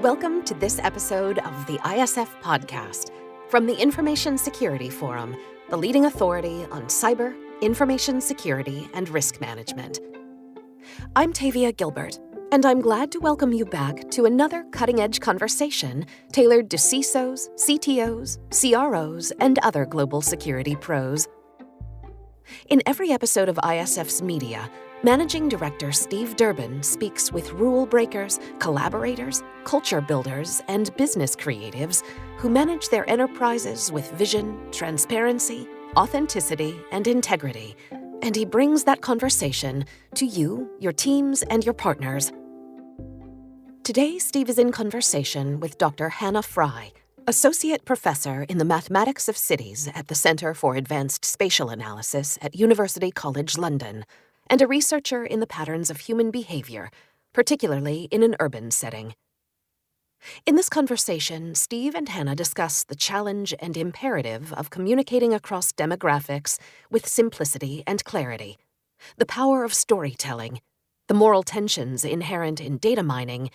Welcome to this episode of the ISF podcast from the Information Security Forum, the leading authority on cyber, information security, and risk management. I'm Tavia Gilbert, and I'm glad to welcome you back to another cutting-edge conversation tailored to CISOs, CTOs, CROs, and other global security pros. In every episode of ISF's media, Managing Director Steve Durbin speaks with rule breakers, collaborators, culture builders, and business creatives who manage their enterprises with vision, transparency, authenticity, and integrity. And he brings that conversation to you, your teams, and your partners. Today, Steve is in conversation with Dr. Hannah Fry, Associate Professor in the Mathematics of Cities at the Centre for Advanced Spatial Analysis at University College London, and a researcher in the patterns of human behavior, particularly in an urban setting. In this conversation, Steve and Hannah discuss the challenge and imperative of communicating across demographics with simplicity and clarity, the power of storytelling, the moral tensions inherent in data mining,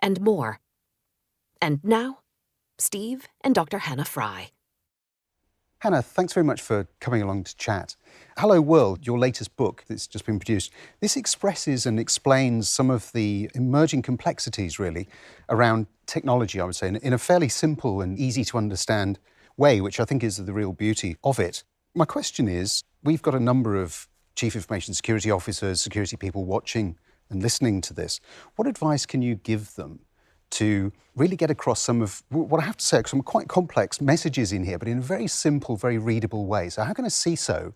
and more. And now, Steve and Dr. Hannah Fry. Hannah, thanks very much for coming along to chat. Hello World, your latest book that's just been produced, this expresses and explains some of the emerging complexities, really, around technology, I would say, in a fairly simple and easy to understand way, which I think is the real beauty of it. My question is, we've got a number of Chief Information Security Officers, security people watching and listening to this. What advice can you give them to really get across some of what I have to say, some quite complex messages in here, but in a very simple, very readable way? So how can a CISO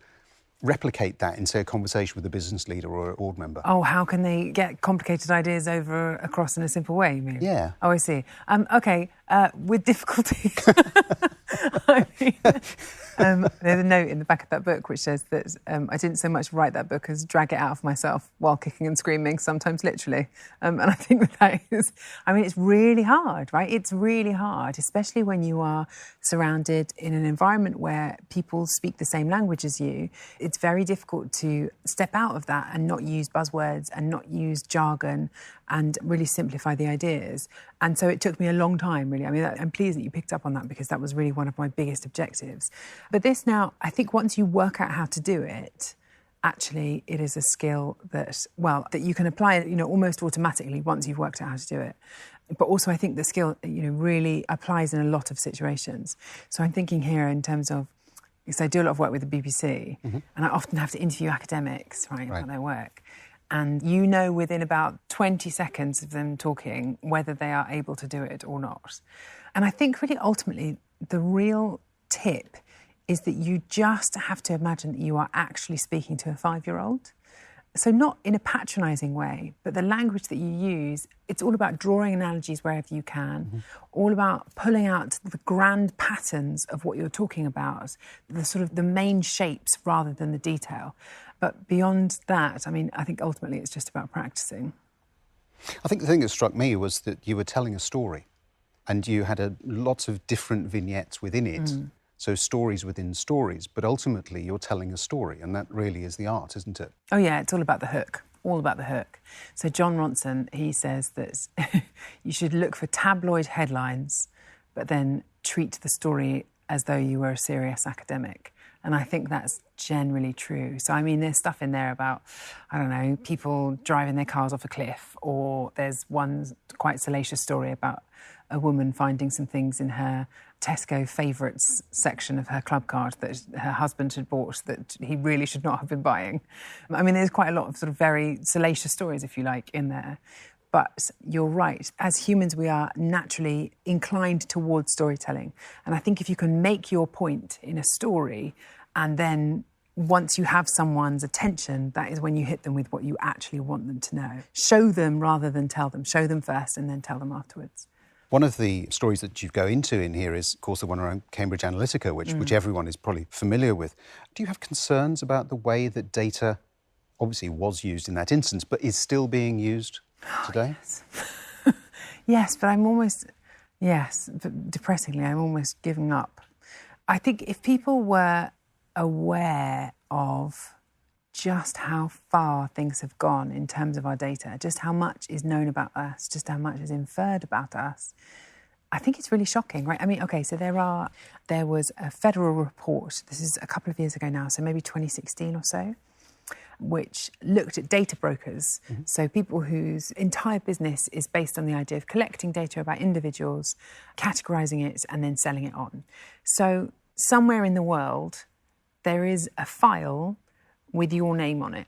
replicate that in, say, a conversation with a business leader or a board member? Oh, how can they get complicated ideas across in a simple way, you mean? Yeah. Oh, I see. With difficulty. I mean, there's a note in the back of that book which says that I didn't so much write that book as drag it out of myself while kicking and screaming, sometimes literally. And I think that is, I mean, it's really hard, right? It's really hard, especially when you are surrounded in an environment where people speak the same language as you. It's very difficult to step out of that and not use buzzwords and not use jargon and really simplify the ideas. And so it took me a long time, really. I mean, I'm pleased that you picked up on that because that was really one of my biggest objectives. But this now, I think once you work out how to do it, actually it is a skill that you can apply, almost automatically once you've worked out how to do it. But also I think the skill, really applies in a lot of situations. So I'm thinking here in terms of, because I do a lot of work with the BBC, and I often have to interview academics, right, about their work. And within about 20 seconds of them talking whether they are able to do it or not. And I think really ultimately the real tip is that you just have to imagine that you are actually speaking to a 5-year-old. So not in a patronising way, but the language that you use, it's all about drawing analogies wherever you can, all about pulling out the grand patterns of what you're talking about, the sort of the main shapes rather than the detail. But beyond that, I mean, I think ultimately it's just about practising. I think the thing that struck me was that you were telling a story and you had lots of different vignettes within it. So stories within stories, but ultimately you're telling a story, and that really is the art, isn't it? Oh yeah, it's all about the hook, all about the hook. So John Ronson, he says that you should look for tabloid headlines, but then treat the story as though you were a serious academic. And I think that's generally true. So, I mean, there's stuff in there about, I don't know, people driving their cars off a cliff, or there's one quite salacious story about a woman finding some things in her Tesco favourites section of her club card that her husband had bought that he really should not have been buying. I mean, there's quite a lot of sort of very salacious stories, if you like, in there. But you're right. As humans, we are naturally inclined towards storytelling. And I think if you can make your point in a story, and then once you have someone's attention, that is when you hit them with what you actually want them to know. Show them rather than tell them. Show them first and then tell them afterwards. One of the stories that you go into in here is, of course, the one around Cambridge Analytica, which everyone is probably familiar with. Do you have concerns about the way that data obviously was used in that instance, but is still being used today? Yes. Yes, but depressingly, I'm almost giving up. I think if people were aware of just how far things have gone in terms of our data, just how much is known about us, just how much is inferred about us, I think it's really shocking, right? I mean, okay, so there was a federal report, this is a couple of years ago now, so maybe 2016 or so, which looked at data brokers, so people whose entire business is based on the idea of collecting data about individuals, categorising it and then selling it on. So somewhere in the world, there is a file with your name on it.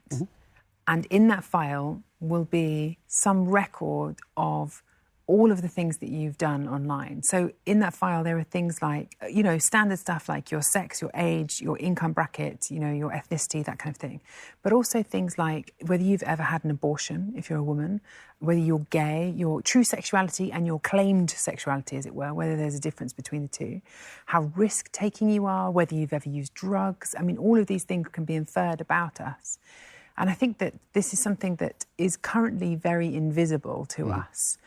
And in that file will be some record of all of the things that you've done online. So in that file, there are things like, standard stuff like your sex, your age, your income bracket, your ethnicity, that kind of thing. But also things like whether you've ever had an abortion, if you're a woman, whether you're gay, your true sexuality and your claimed sexuality, as it were, whether there's a difference between the two, how risk-taking you are, whether you've ever used drugs. I mean, all of these things can be inferred about us. And I think that this is something that is currently very invisible to us.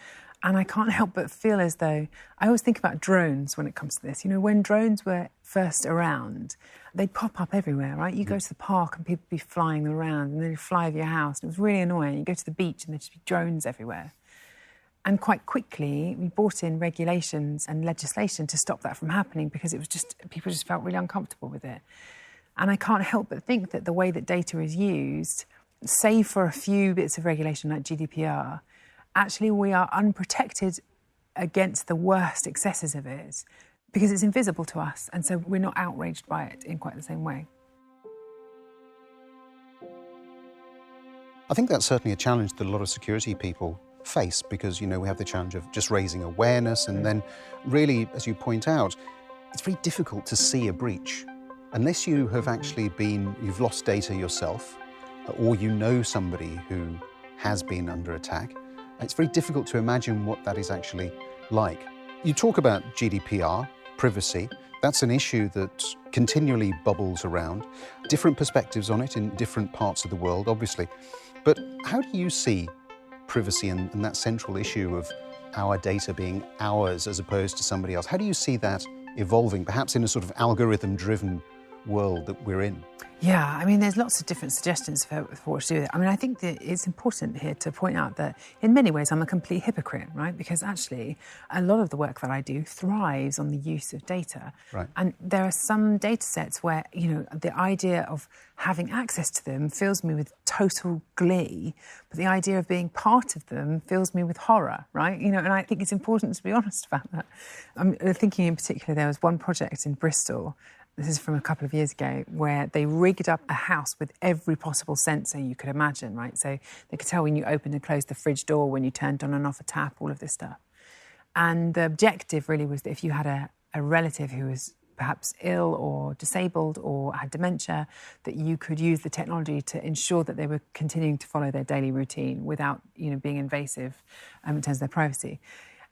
And I can't help but feel as though, I always think about drones when it comes to this. When drones were first around, they'd pop up everywhere, right? You go to the park and people would be flying them around and they'd fly over your house. And it was really annoying. You go to the beach and there'd just be drones everywhere. And quite quickly, we brought in regulations and legislation to stop that from happening because it was people just felt really uncomfortable with it. And I can't help but think that the way that data is used, save for a few bits of regulation like GDPR, actually we are unprotected against the worst excesses of it because it's invisible to us, and so we're not outraged by it in quite the same way. I think that's certainly a challenge that a lot of security people face because, we have the challenge of just raising awareness and then really, as you point out, it's very difficult to see a breach. Unless you have actually you've lost data yourself or somebody who has been under attack, it's very difficult to imagine what that is actually like. You talk about GDPR, privacy. That's an issue that continually bubbles around. Different perspectives on it in different parts of the world, obviously. But how do you see privacy and that central issue of our data being ours as opposed to somebody else? How do you see that evolving, perhaps in a sort of algorithm-driven world that we're in? Yeah, I mean, there's lots of different suggestions for what to do with it. I mean, I think that it's important here to point out that in many ways I'm a complete hypocrite, right? Because actually a lot of the work that I do thrives on the use of data. Right. And there are some data sets where, the idea of having access to them fills me with total glee, but the idea of being part of them fills me with horror, right? And I think it's important to be honest about that. I'm thinking in particular, there was one project in Bristol, this is from a couple of years ago, where they rigged up a house with every possible sensor you could imagine, right? So they could tell when you opened and closed the fridge door, when you turned on and off a tap, all of this stuff. And the objective really was that if you had a relative who was perhaps ill or disabled or had dementia, that you could use the technology to ensure that they were continuing to follow their daily routine without, being invasive in terms of their privacy.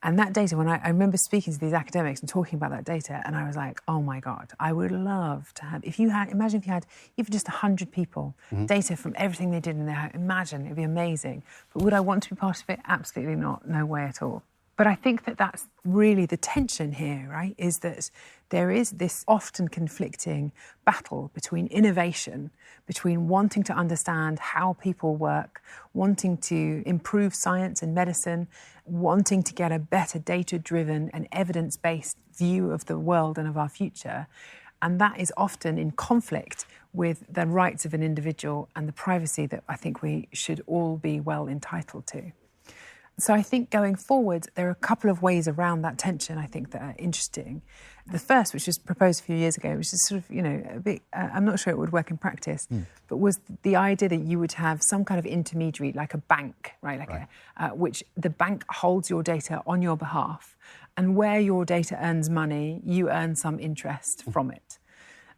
And that data, when I remember speaking to these academics and talking about that data, and I was like, oh my God, I would love to have, imagine if you had even just 100 people, data from everything they did in their house, imagine, it'd be amazing. But would I want to be part of it? Absolutely not, no way at all. But I think that that's really the tension here, right, is that there is this often conflicting battle between innovation, between wanting to understand how people work, wanting to improve science and medicine, wanting to get a better data-driven and evidence-based view of the world and of our future. And that is often in conflict with the rights of an individual and the privacy that I think we should all be well entitled to. So I think going forward, there are a couple of ways around that tension, I think, that are interesting. The first, which was proposed a few years ago, which is sort of, a bit, I'm not sure it would work in practice, but was the idea that you would have some kind of intermediary, like a bank, right? Which the bank holds your data on your behalf, and where your data earns money, you earn some interest from it.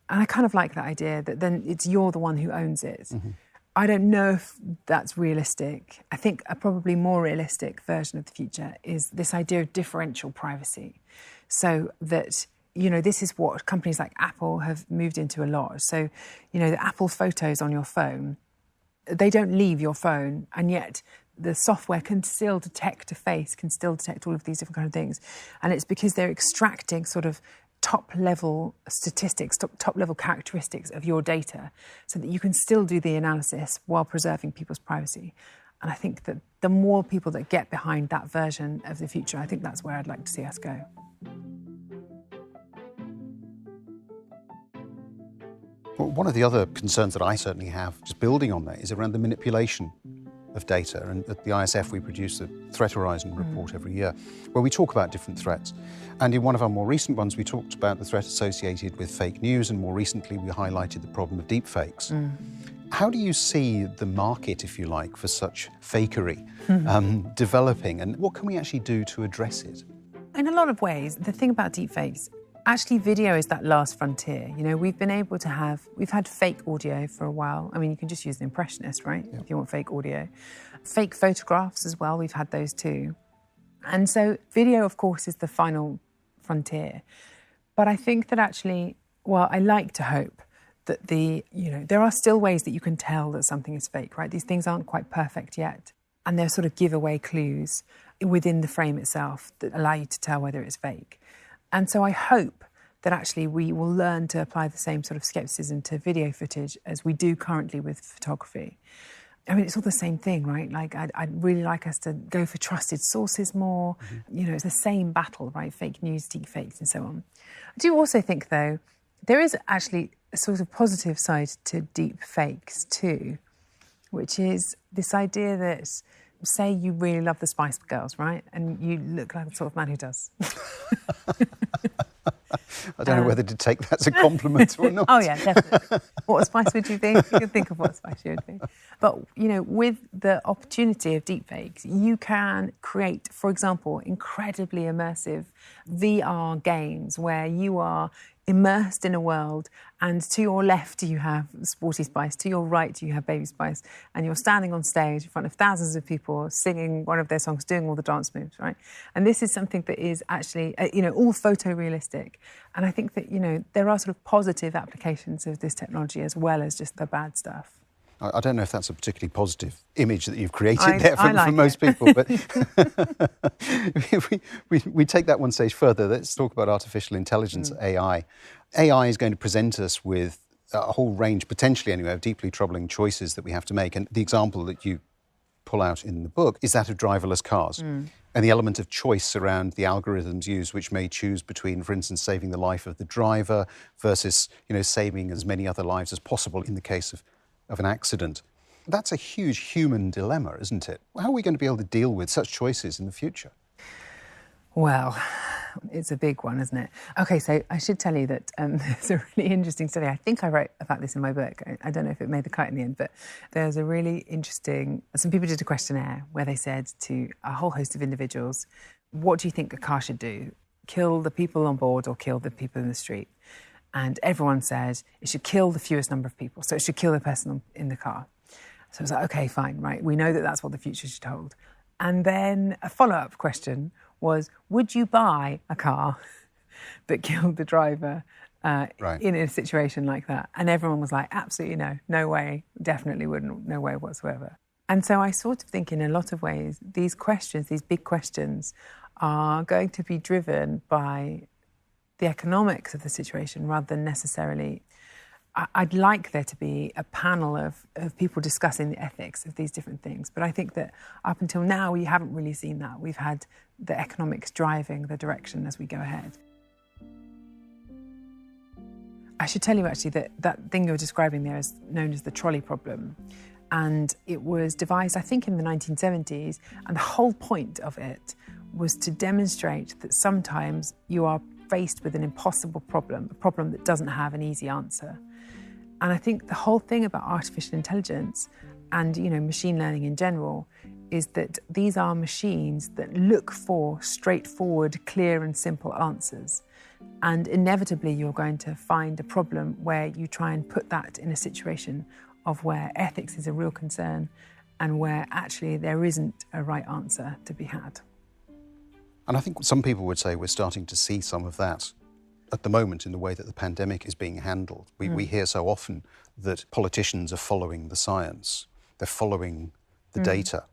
And I kind of like that idea, that then you're the one who owns it. I don't know if that's realistic. I think a probably more realistic version of the future is this idea of differential privacy. So that, this is what companies like Apple have moved into a lot. So, the Apple photos on your phone, they don't leave your phone, and yet the software can still detect a face, can still detect all of these different kind of things. And it's because they're extracting sort of top-level statistics, top-level characteristics of your data so that you can still do the analysis while preserving people's privacy. And I think that the more people that get behind that version of the future, I think that's where I'd like to see us go. Well, one of the other concerns that I certainly have, just building on that, is around the manipulation of data. And at the ISF, we produce the Threat Horizon report every year, where we talk about different threats. And in one of our more recent ones, we talked about the threat associated with fake news, and more recently, we highlighted the problem of deepfakes. How do you see the market, if you like, for such fakery developing, and what can we actually do to address it? In a lot of ways, the thing about deepfakes, actually video is that last frontier. You know, we've had fake audio for a while. I mean, you can just use an impressionist, right? If you want fake audio. Fake photographs as well, we've had those too. And so video, of course, is the final frontier. But I think that actually, well, I like to hope that there are still ways that you can tell that something is fake, right? These things aren't quite perfect yet. And they're sort of giveaway clues within the frame itself that allow you to tell whether it's fake. And so I hope that actually we will learn to apply the same sort of scepticism to video footage as we do currently with photography. I mean, it's all the same thing, right? Like, I'd really like us to go for trusted sources more. You know, it's the same battle, right? Fake news, deepfakes, and so on. I do also think, though, there is actually a sort of positive side to deepfakes too, which is this idea that, say you really love the Spice Girls, right? And you look like the sort of man who does. I don't know whether to take that as a compliment or not. Oh, yeah, definitely. What spice would you be? You can think of what spice you would be. But, you know, with the opportunity of deepfakes, you can create, for example, incredibly immersive VR games where you are immersed in a world, and to your left you have Sporty Spice, to your right you have Baby Spice, and you're standing on stage in front of thousands of people singing one of their songs, doing all the dance moves, right? And this is something that is actually, all photorealistic. And I think that, there are sort of positive applications of this technology as well as just the bad stuff. I don't know if that's a particularly positive image that you've created there for most people, but we take that one stage further. Let's talk about artificial intelligence, AI. AI is going to present us with a whole range, potentially anyway, of deeply troubling choices that we have to make. And the example that you pull out in the book is that of driverless cars. And the element of choice around the algorithms used, which may choose between, for instance, saving the life of the driver versus, saving as many other lives as possible in the case of an accident. That's a huge human dilemma, isn't it? How are we going to be able to deal with such choices in the future? Well, it's a big one, isn't it? Okay, so I should tell you that there's a really interesting study. I think I wrote about this in my book. I don't know if it made the cut in the end, but there's a really interesting... Some people did a questionnaire where they said to a whole host of individuals, what do you think a car should do? Kill the people on board or kill the people in the street? And everyone said it should kill the fewest number of people. So it should kill the person in the car. So I was like, OK, fine, right. We know that that's what the future should hold. And then a follow-up question was, would you buy a car that killed the driver in a situation like that? And everyone was like, absolutely no. No way. Definitely wouldn't. No way whatsoever. And so I sort of think in a lot of ways, these questions, these big questions, are going to be driven by the economics of the situation rather than necessarily... I'd like there to be a panel of people discussing the ethics of these different things. But I think that up until now, we haven't really seen that. We've had the economics driving the direction as we go ahead. I should tell you actually that thing you're describing there is known as the Trolley Problem. And it was devised, I think, in the 1970s. And the whole point of it was to demonstrate that sometimes you are faced with an impossible problem, a problem that doesn't have an easy answer. And I think the whole thing about artificial intelligence and, machine learning in general is that these are machines that look for straightforward, clear and simple answers. And inevitably you're going to find a problem where you try and put that in a situation of where ethics is a real concern and where actually there isn't a right answer to be had. And I think some people would say we're starting to see some of that at the moment in the way that the pandemic is being handled. We hear so often that politicians are following the science, they're following the data,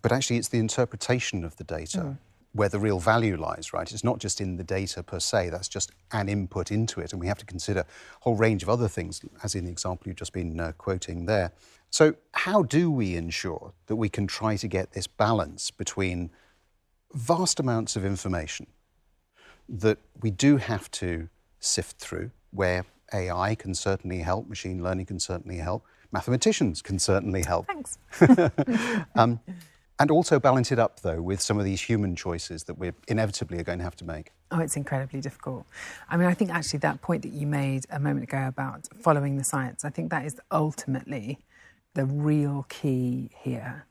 but actually it's the interpretation of the data where the real value lies, right? It's not just in the data per se, that's just an input into it, and we have to consider a whole range of other things, as in the example you've just been quoting there. So how do we ensure that we can try to get this balance between vast amounts of information that we do have to sift through, where AI can certainly help, machine learning can certainly help, mathematicians can certainly help. Thanks. And also balance it up, though, with some of these human choices that we inevitably are going to have to make. Oh, it's incredibly difficult. I mean, I think actually that point that you made a moment ago about following the science, I think that is ultimately the real key here.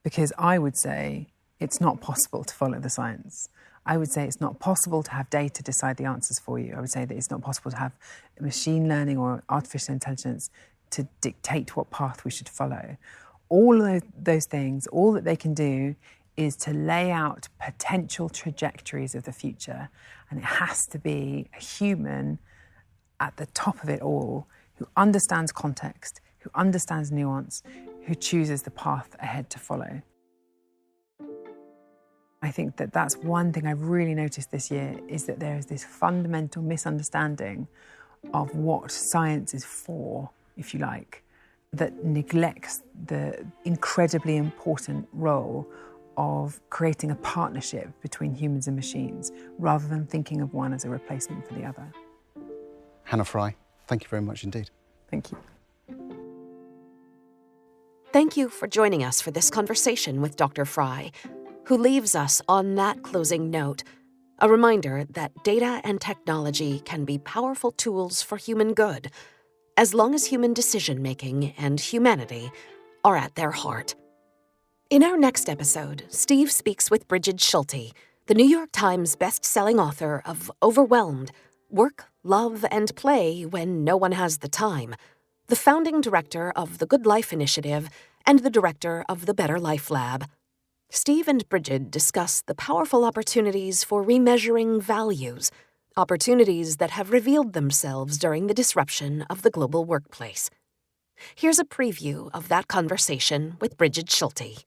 Because I would say it's not possible to follow the science. I would say it's not possible to have data decide the answers for you. I would say that it's not possible to have machine learning or artificial intelligence to dictate what path we should follow. All of those things, all that they can do is to lay out potential trajectories of the future. And it has to be a human at the top of it all who understands context, who understands nuance, who chooses the path ahead to follow. I think that that's one thing I've really noticed this year, is that there is this fundamental misunderstanding of what science is for, if you like, that neglects the incredibly important role of creating a partnership between humans and machines, rather than thinking of one as a replacement for the other. Hannah Fry, thank you very much indeed. Thank you. Thank you for joining us for this conversation with Dr. Fry, who leaves us on that closing note, a reminder that data and technology can be powerful tools for human good, as long as human decision-making and humanity are at their heart. In our next episode, Steve speaks with Brigid Schulte, the New York Times best-selling author of Overwhelmed, Work, Love, and Play When No One Has the Time, the founding director of the Good Life Initiative and the director of the Better Life Lab. Steve and Brigid discuss the powerful opportunities for remeasuring values, opportunities that have revealed themselves during the disruption of the global workplace. Here's a preview of that conversation with Brigid Schulte.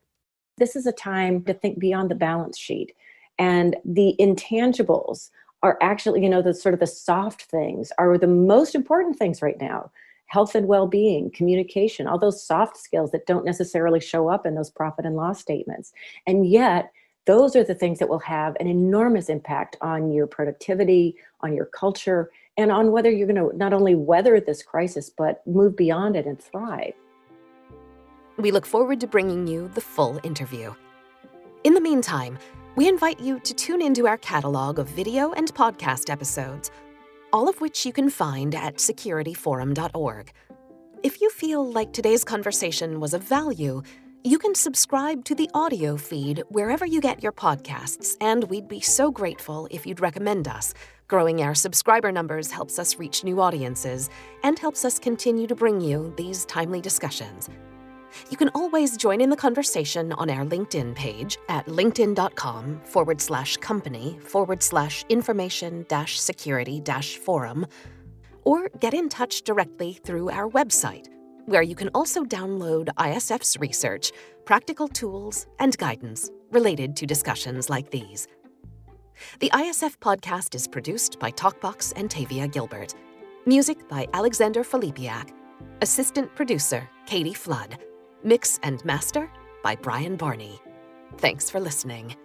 This is a time to think beyond the balance sheet. And the intangibles are actually, the sort of the soft things are the most important things right now. Health and well-being, communication, all those soft skills that don't necessarily show up in those profit and loss statements. And yet, those are the things that will have an enormous impact on your productivity, on your culture, and on whether you're going to not only weather this crisis, but move beyond it and thrive. We look forward to bringing you the full interview. In the meantime, we invite you to tune into our catalog of video and podcast episodes, all of which you can find at securityforum.org. If you feel like today's conversation was of value, you can subscribe to the audio feed wherever you get your podcasts, and we'd be so grateful if you'd recommend us. Growing our subscriber numbers helps us reach new audiences and helps us continue to bring you these timely discussions. You can always join in the conversation on our LinkedIn page at linkedin.com/company/information-security-forum, or get in touch directly through our website, where you can also download ISF's research, practical tools, and guidance related to discussions like these. The ISF podcast is produced by Talkbox and Tavia Gilbert. Music by Alexander Filipiak. Assistant producer, Katie Flood. Mix and master by Brian Barney. Thanks for listening.